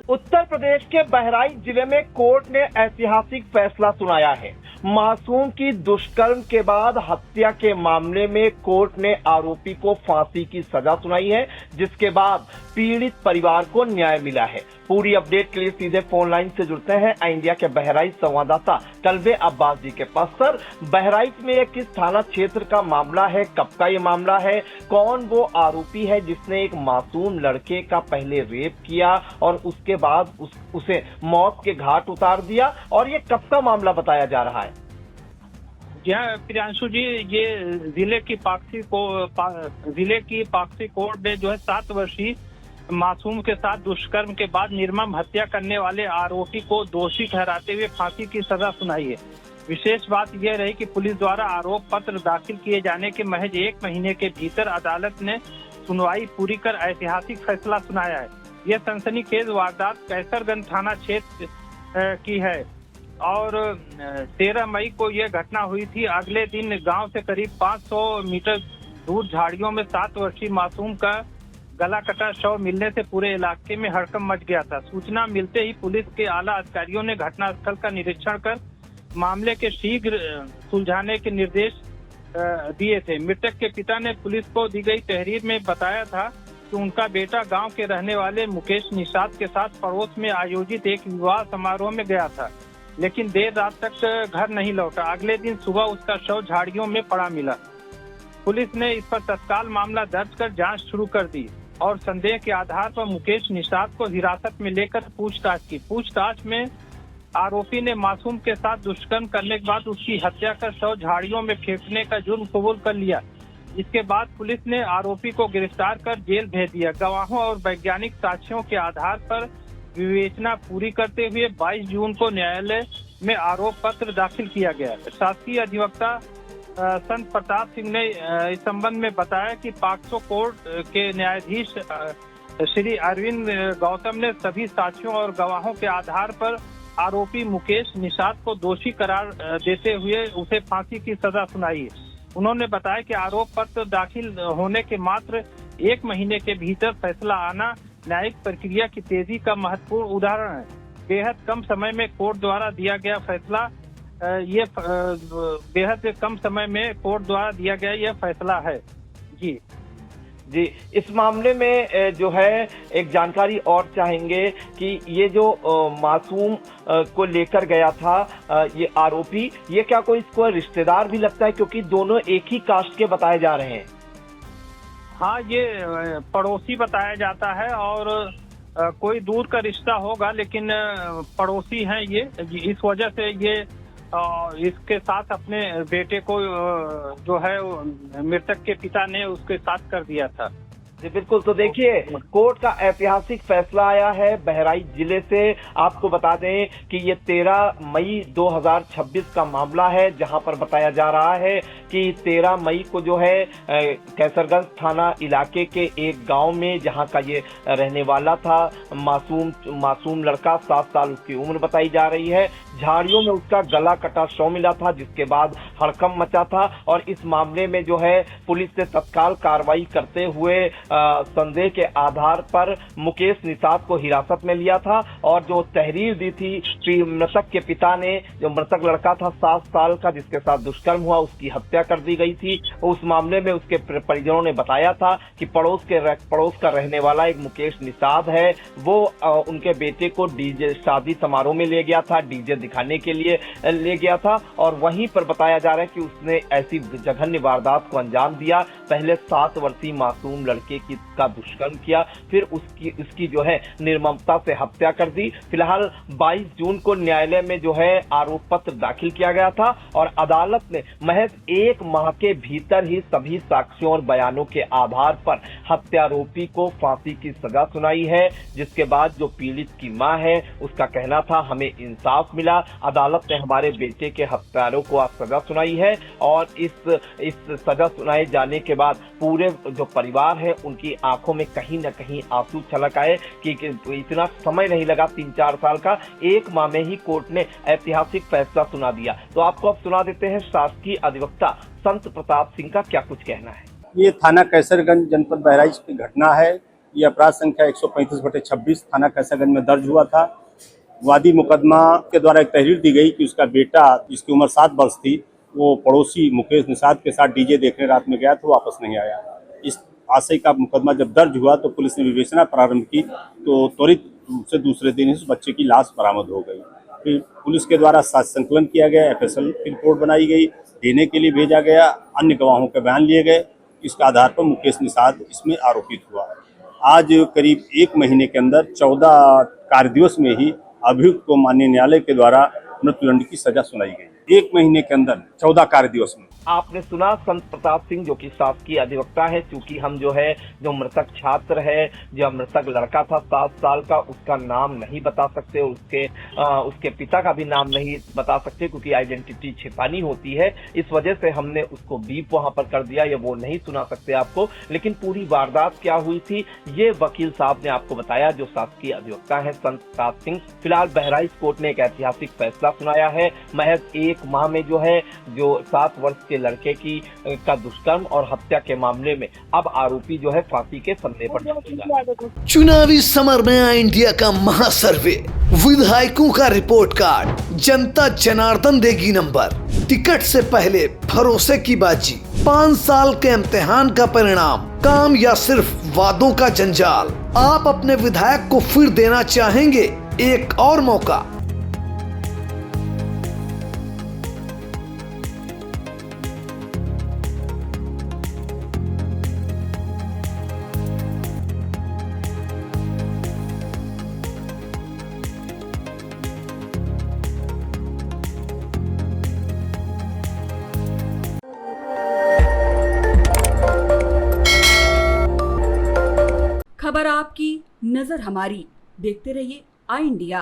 उत्तर प्रदेश के बहराइच जिले में कोर्ट ने ऐतिहासिक फैसला सुनाया है। मासूम की दुष्कर्म के बाद हत्या के मामले में कोर्ट ने आरोपी को फांसी की सजा सुनाई है, जिसके बाद पीड़ित परिवार को न्याय मिला है। पूरी अपडेट के लिए सीधे फोन लाइन से जुड़ते हैं इंडिया के बहराइच संवाददाता कल्बे अब्बास जी के पास। सर, बहराइच में ये किस थाना क्षेत्र का मामला है, कब का ये मामला है, कौन वो आरोपी है जिसने एक मासूम लड़के का पहले रेप किया और उसके बाद उसे मौत के घाट उतार दिया, और ये कब का मामला बताया जा रहा है? जी हाँ प्रियांशु जी, ये जिले की पाकसी कोर्ट ने जो है 7 वर्षीय मासूम के साथ दुष्कर्म के बाद निर्मम हत्या करने वाले आरोपी को दोषी ठहराते हुए फांसी की सजा सुनाई है। विशेष बात यह रही कि पुलिस द्वारा आरोप पत्र दाखिल किए जाने के महज 1 महीने के भीतर अदालत ने सुनवाई पूरी कर ऐतिहासिक फैसला सुनाया है। यह सनसनीखेज वारदात कैसरगंज थाना क्षेत्र की है और 13 मई को यह घटना हुई थी। अगले दिन गांव से करीब 500 मीटर दूर झाड़ियों में 7 वर्षीय मासूम का गला कटा शव मिलने से पूरे इलाके में हड़कंप मच गया था। सूचना मिलते ही पुलिस के आला अधिकारियों ने घटनास्थल का निरीक्षण कर मामले के शीघ्र सुलझाने के निर्देश दिए थे। मृतक के पिता ने पुलिस को दी गई तहरीर में बताया था कि उनका बेटा गांव के रहने वाले मुकेश निषाद के साथ पड़ोस में आयोजित एक विवाह समारोह में गया था, लेकिन देर रात तक घर नहीं लौटा। अगले दिन सुबह उसका शव झाड़ियों में पड़ा मिला। पुलिस ने इस पर तत्काल मामला दर्ज कर जांच शुरू कर दी और संदेह के आधार पर मुकेश निषाद को हिरासत में लेकर पूछताछ की। पूछताछ में आरोपी ने मासूम के साथ दुष्कर्म करने के बाद उसकी हत्या कर शव झाड़ियों में फेंकने का जुर्म कबूल कर लिया। इसके बाद पुलिस ने आरोपी को गिरफ्तार कर जेल भेज दिया। गवाहों और वैज्ञानिक साक्ष्यों के आधार पर विवेचना पूरी करते हुए 22 जून को न्यायालय में आरोप पत्र दाखिल किया गया। शासकीय अधिवक्ता संत प्रताप सिंह ने इस संबंध में बताया कि पॉक्सो कोर्ट के न्यायाधीश श्री अरविंद गौतम ने सभी साक्ष्यों और गवाहों के आधार पर आरोपी मुकेश निषाद को दोषी करार देते हुए उसे फांसी की सजा सुनाई है। उन्होंने बताया कि आरोप पत्र दाखिल होने के मात्र 1 महीने के भीतर फैसला आना न्यायिक प्रक्रिया की तेजी का महत्वपूर्ण उदाहरण है। बेहद कम समय में कोर्ट द्वारा दिया गया फैसला यह फैसला है। जी, इस मामले में जो है एक जानकारी और चाहेंगे कि ये जो मासूम को लेकर गया था ये आरोपी, ये क्या कोई इसको रिश्तेदार भी लगता है, क्योंकि दोनों एक ही कास्ट के बताए जा रहे हैं? हाँ, ये पड़ोसी बताया जाता है और कोई दूर का रिश्ता होगा, लेकिन पड़ोसी हैं ये। इस वजह से ये इसके साथ अपने बेटे को जो है मृतक के पिता ने उसके साथ कर दिया था। जी बिल्कुल। तो देखिए, कोर्ट का ऐतिहासिक फैसला आया है बहराइच जिले से। आपको बता दें कि ये 13 मई 2026 का मामला है, जहां पर बताया जा रहा है कि 13 मई को जो है कैसरगंज थाना इलाके के एक गांव में, जहां का ये रहने वाला था, मासूम लड़का 7 साल उसकी उम्र बताई जा रही है, झाड़ियों में उसका गला कटा शव मिला था, जिसके बाद हड़कंप मचा था। और इस मामले में जो है पुलिस ने तत्काल कार्रवाई करते हुए संदेह के आधार पर मुकेश निषाद को हिरासत में लिया था, और जो तहरीर दी थी मृतक के पिता ने, जो मृतक लड़का था 7 साल का जिसके साथ दुष्कर्म हुआ, उसकी हत्या कर दी गई थी। उस मामले में उसके परिजनों ने बताया था कि पड़ोस का रहने वाला एक मुकेश निषाद है, वो उनके बेटे को डीजे शादी समारोह में ले गया था, डीजे दिखाने के लिए ले गया था, और वहीं पर बताया जा रहा है कि उसने ऐसी जघन्य वारदात को अंजाम दिया। पहले 7 वर्षीय मासूम लड़के का दुष्कर्म किया, फिर उसकी जो है निर्ममता से हत्या कर दी। फिलहाल 22 जून को न्यायालय में जो है आरोप पत्र दाखिल किया गया था, और अदालत ने महज 1 माह के भीतर ही सभी साक्ष्यों और बयानों के आधार पर हत्यारोपी को फांसी की सजा सुनाई है। जिसके बाद जो पीड़ित की मां है, उसका कहना था हमें इंसाफ मिला, अदालत ने हमारे बेटे के हत्यारों को आज सजा सुनाई है। और इस सजा सुनाए जाने के बाद पूरे जो परिवार है उनकी आंखों में कहीं न कहीं आंसू छलक आए कि इतना समय नहीं लगा, 3-4 साल का, 1 माह में ही कोर्ट ने ऐतिहासिक फैसला सुना दिया। तो आपको अब सुना देते हैं शासकीय अधिवक्ता संत प्रताप सिंह का क्या कुछ कहना है। ये थाना कैसरगंज जनपद बहराइच की घटना है। ये अपराध संख्या 135/26 थाना कैसागंज में दर्ज हुआ था। वादी मुकदमा के द्वारा एक तहरीर दी गई कि उसका बेटा जिसकी उम्र 7 वर्ष थी, वो पड़ोसी मुकेश निषाद के साथ डीजे देखने रात में गया तो वापस नहीं आया। इस आशय का मुकदमा जब दर्ज हुआ तो पुलिस ने विवेचना प्रारंभ की तो त्वरित रूप से दूसरे दिन इस बच्चे की लाश बरामद हो गई। फिर पुलिस के द्वारा साक्ष्य संकलन किया गया, FSL की रिपोर्ट बनाई गई, देने के लिए भेजा गया, अन्य गवाहों के बयान लिए गए। इसके आधार पर मुकेश निषाद इसमें आरोपित हुआ। आज करीब 1 महीने के अंदर 14 कार्यदिवस में ही अभियुक्त को माननीय न्यायालय के द्वारा मृत्युदंड की सजा सुनाई गई। 1 महीने के अंदर 14 कार्यदिवस में। आपने सुना संत प्रताप सिंह जो कि शासकीय अधिवक्ता है। चूंकि हम जो मृतक छात्र है, जो मृतक लड़का था 7 साल का, उसका नाम नहीं बता सकते, उसके पिता का भी नाम नहीं बता सकते क्योंकि आइडेंटिटी छिपानी होती है। इस वजह से हमने उसको बीप वहां पर कर दिया, या वो नहीं सुना सकते आपको। लेकिन पूरी वारदात क्या हुई थी ये वकील साहब ने आपको बताया, जो शासकीय अधिवक्ता है संत प्रताप सिंह। फिलहाल बहराइच कोर्ट ने एक ऐतिहासिक फैसला सुनाया है। महज 1 माह में जो 7 वर्ष के लड़के का दुष्कर्म और हत्या के मामले में अब आरोपी फांसी के फंदे पर चढ़ेगा। चुनावी समर में आया इंडिया का महासर्वे, विधायकों का रिपोर्ट कार्ड, जनता जनार्दन देगी नंबर, टिकट से पहले भरोसे की बाजी, 5 साल के इम्तिहान का परिणाम, काम या सिर्फ वादों का जंजाल। आप अपने विधायक को फिर देना चाहेंगे एक और मौका? खबर आपकी, नजर हमारी। देखते रहिए आई इंडिया।